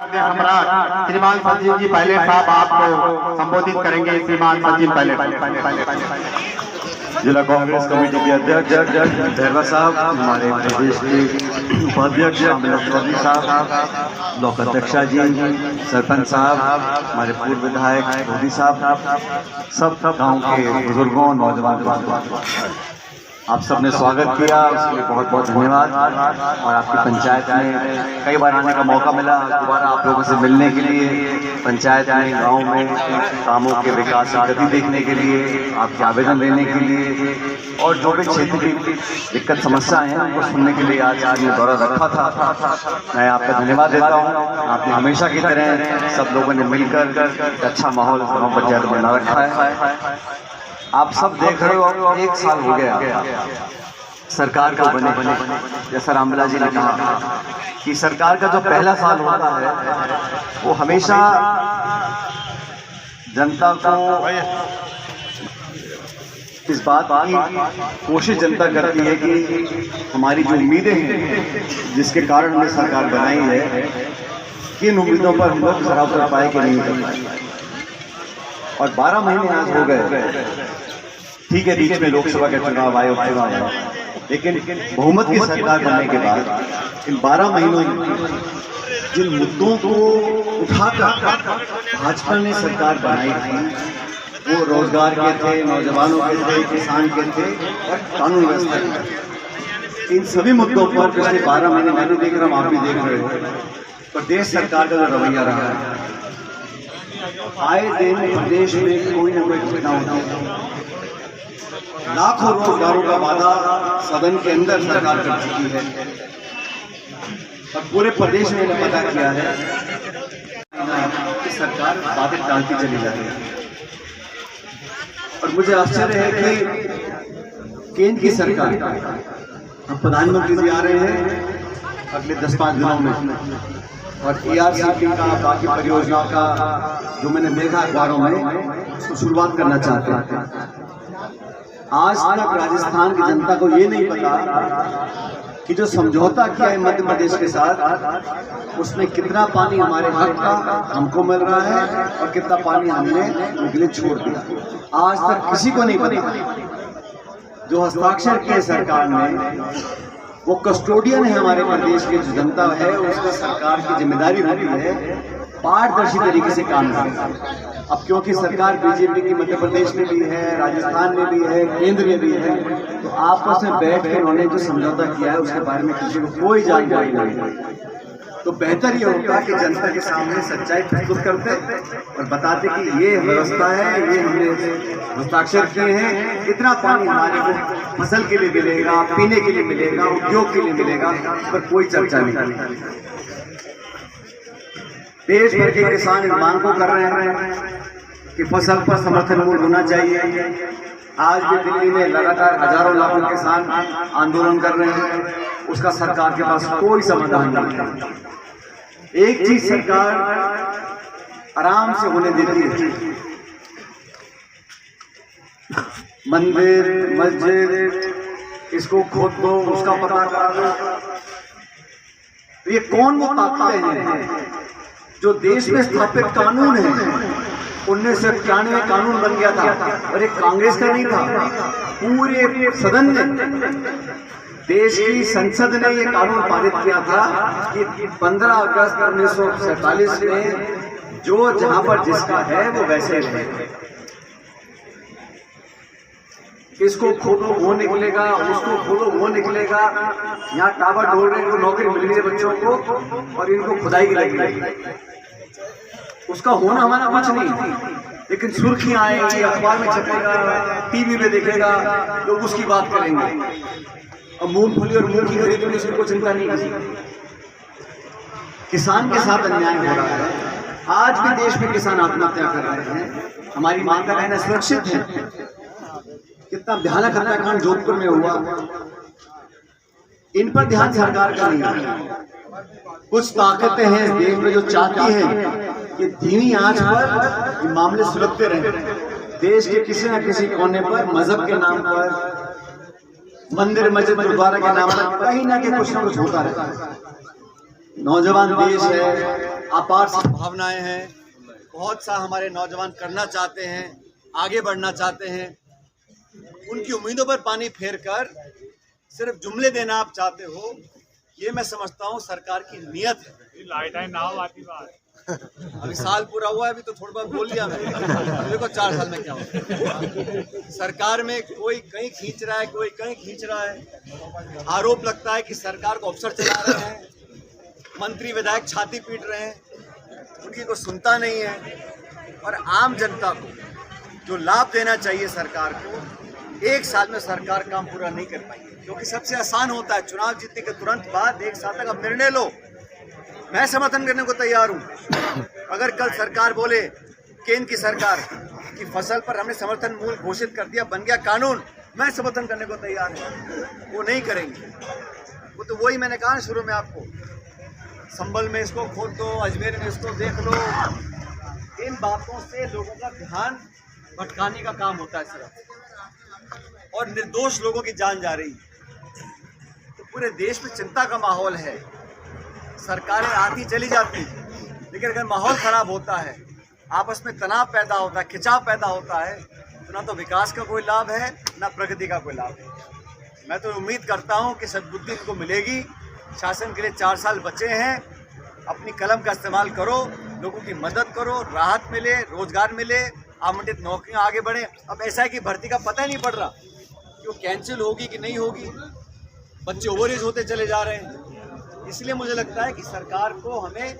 हमारा श्रीमान सचिव जी पायलट साहब आपको संबोधित करेंगे। श्रीमान सचिव पायलट। जिला कांग्रेस कमेटी के अध्यक्ष धैर्वा साहब, हमारे प्रदेश के उपाध्यक्ष चौधरी साहब, ब्लॉक अध्यक्षा जी, सरपंच साहब, हमारे पूर्व विधायक मोदी साहब, सब गांव के बुजुर्गों नौजवान, आप सबने स्वागत किया, उसके लिए बहुत बहुत धन्यवाद। और आपकी पंचायत में कई बार आने का मौका मिला, दोबारा आप लोगों से मिलने के लिए, पंचायत में गांव में कामों के विकास की गति देखने के लिए, आपके आवेदन देने के लिए और जो भी क्षेत्र की दिक्कत समस्याएं हैं उनको सुनने के लिए आज आपने दौरा रखा था। मैं आपका धन्यवाद देता हूँ। आपने हमेशा की तरह सब लोगों ने मिलकर अच्छा माहौल गाँव पंचायत में बना रखा है। आप सब देख रहे हो, 1 साल हो गया सरकार को बने। जैसा रामविलास जी ने कहा कि सरकार का जो पहला साल होता है वो हमेशा जनता को इस बात की कोशिश जनता करती है कि हमारी जो उम्मीदें हैं जिसके कारण हमने सरकार बनाई है, किन उम्मीदों पर हम लोग खरा उतर पाए कि नहीं उतर पाए। और 12 महीने आज हो गए, ठीक है, बीच में लोकसभा के चुनाव आए, उपचुनाव आए, लेकिन बहुमत की सरकार बनने के बाद इन 12 महीनों में जिन मुद्दों को उठाकर भाजपा ने सरकार बनाई थी वो रोजगार के थे, नौजवानों के थे, किसान के थे और कानून व्यवस्था के। इन सभी मुद्दों पर पिछले 12 महीने मैंने देख रहा हूँ, आप भी देख रहे हो, प्रदेश सरकार का जो रवैया रहा है, आए दिन प्रदेश में कोई न कोई घटना होती है। लाखों रोजगारों का वादा सदन के अंदर सरकार कर चुकी है और पूरे प्रदेश में पता किया है कि सरकार वादे टालती चली जा रही है। और मुझे आश्चर्य है कि केंद्र की सरकार, अब प्रधानमंत्री जी आ रहे हैं अगले 10-5 दिनों में, और ERCP का बाकी परियोजनाओं का जो मैंने देखा अखबारों में, उसको शुरुआत करना चाहते हैं। आज तक राजस्थान की जनता को ये नहीं पता कि जो समझौता किया है मध्य प्रदेश के साथ, उसमें कितना पानी हमारे हक का हमको मिल रहा है और कितना पानी हमने उनके लिए छोड़ दिया। आज तक किसी को नहीं पता। जो हस्ताक्षर किए सरकार ने वो कस्टोडियन है हमारे प्रदेश की जो जनता है, उसका सरकार की जिम्मेदारी होती है पारदर्शी तरीके से काम करें। अब क्योंकि सरकार बीजेपी की मध्य प्रदेश में भी है, राजस्थान में भी है, केंद्र में भी है, तो आपस में बैठ कर उन्होंने जो समझौता किया है उसके बारे में किसी को कोई जानकारी नहीं। तो बेहतर ये होगा कि जनता के सामने सच्चाई प्रस्तुत करते और बताते कि ये व्यवस्था है, ये हमने हस्ताक्षर किए हैं, इतना पानी हमारे को फसल के लिए मिलेगा, पीने के लिए मिलेगा, उद्योग के लिए मिलेगा, इस पर कोई चर्चा नहीं। देश भर के किसान इस मांग को कर रहे हैं कि फसल पर समर्थन मूल्य होना चाहिए। आज भी दिल्ली में लगातार हजारों लाखों किसान आंदोलन कर रहे हैं, उसका सरकार के पास कोई समाधान नहीं है। एक चीज सरकार आराम से होने देती है, मंदिर मस्जिद इसको खोद दो, उसका पता करा दो। ये कौन वो ताकतें हैं जो देश में स्थापित कानून है? 1991 कानून बन गया था और एक कांग्रेस का नहीं था, पूरे सदन ने, देश की संसद ने ये कानून पारित किया था कि 15 अगस्त 1947 में जो जहां पर जिसका है वो वैसे रहे। इसको खोदो वो निकलेगा, उसको खोदो वो निकलेगा। यहाँ टावर ढोल रहे को नौकरी मिल रही है बच्चों को और इनको खुदाई की लगी। उसका होना हमारा कुछ नहीं, लेकिन सुर्खियां आएंगी, अखबार में छपेगा, टीवी में देखेगा, लोग उसकी बात करेंगे। और मूंगफली और मूंग की खरीद में उसको चिंता नहीं की। किसान के साथ अन्याय हो रहा है। आज भी देश में किसान आत्महत्या कर रहे हैं। हमारी मां का कहना सुरक्षित है। कितना भयानक हत्याकांड जोधपुर में हुआ, इन पर ध्यान सरकार का नहीं है। कुछ ताकतें हैं इस देश में जो चाहती हैं कि धीमी आंच पर ये मामले सुलझते रहे। देश के किसी न किसी कोने पर मजहब के नाम पर, मंदिर मस्जिद गुरुद्वारा के नाम पर कहीं ना कहीं कुछ न कुछ होता रहता है। नौजवान देश है, अपार संभावनाएं हैं, बहुत सा हमारे नौजवान करना चाहते हैं, आगे बढ़ना चाहते हैं। उनकी उम्मीदों पर पानी फेरकर सिर्फ जुमले देना आप चाहते हो, ये मैं समझता हूँ सरकार की नीयत है। अभी साल पूरा हुआ है, अभी तो थोड़ा बहुत बोल लिया मैं, देखो 4 साल में क्या होगा। सरकार में कोई कहीं खींच रहा है, कोई कहीं खींच रहा है। आरोप लगता है कि सरकार को अफसर चला रहे हैं, मंत्री विधायक छाती पीट रहे हैं, उनकी कोई सुनता नहीं है। और आम जनता को जो लाभ देना चाहिए सरकार को, 1 साल में सरकार काम पूरा नहीं कर पाई, क्योंकि सबसे आसान होता है चुनाव जीतने के तुरंत बाद 1 साल तक आप निर्णय लो। मैं समर्थन करने को तैयार हूँ। अगर कल सरकार बोले, केंद्र की सरकार की फसल पर हमने समर्थन मूल्य घोषित कर दिया, बन गया कानून, मैं समर्थन करने को तैयार हूँ। वो नहीं करेंगे। वो तो वही मैंने कहा शुरू में आपको, संभल में इसको खोद दो, अजमेर में इसको देख लो। इन बातों से लोगों का ध्यान भटकाने का काम होता है सिर्फ, और निर्दोष लोगों की जान जा रही है। तो पूरे देश में चिंता का माहौल है। सरकारें आती चली जाती, लेकिन अगर माहौल खराब होता है, आपस में तनाव पैदा होता है, खिंचाव पैदा होता है, तो ना तो विकास का कोई लाभ है, ना प्रगति का कोई लाभ है। मैं तो उम्मीद करता हूं कि सद्बुद्धि इनको मिलेगी। शासन के लिए 4 साल बचे हैं, अपनी कलम का इस्तेमाल करो, लोगों की मदद करो, राहत मिले, रोजगार मिले, आवंटित नौकरियां आगे बढ़े। अब ऐसा है कि भर्ती का पता ही नहीं पड़ रहा कि वो कैंसिल होगी कि नहीं होगी, बच्चे ओवरेज होते चले जा रहे हैं। इसलिए मुझे लगता है कि सरकार को हमें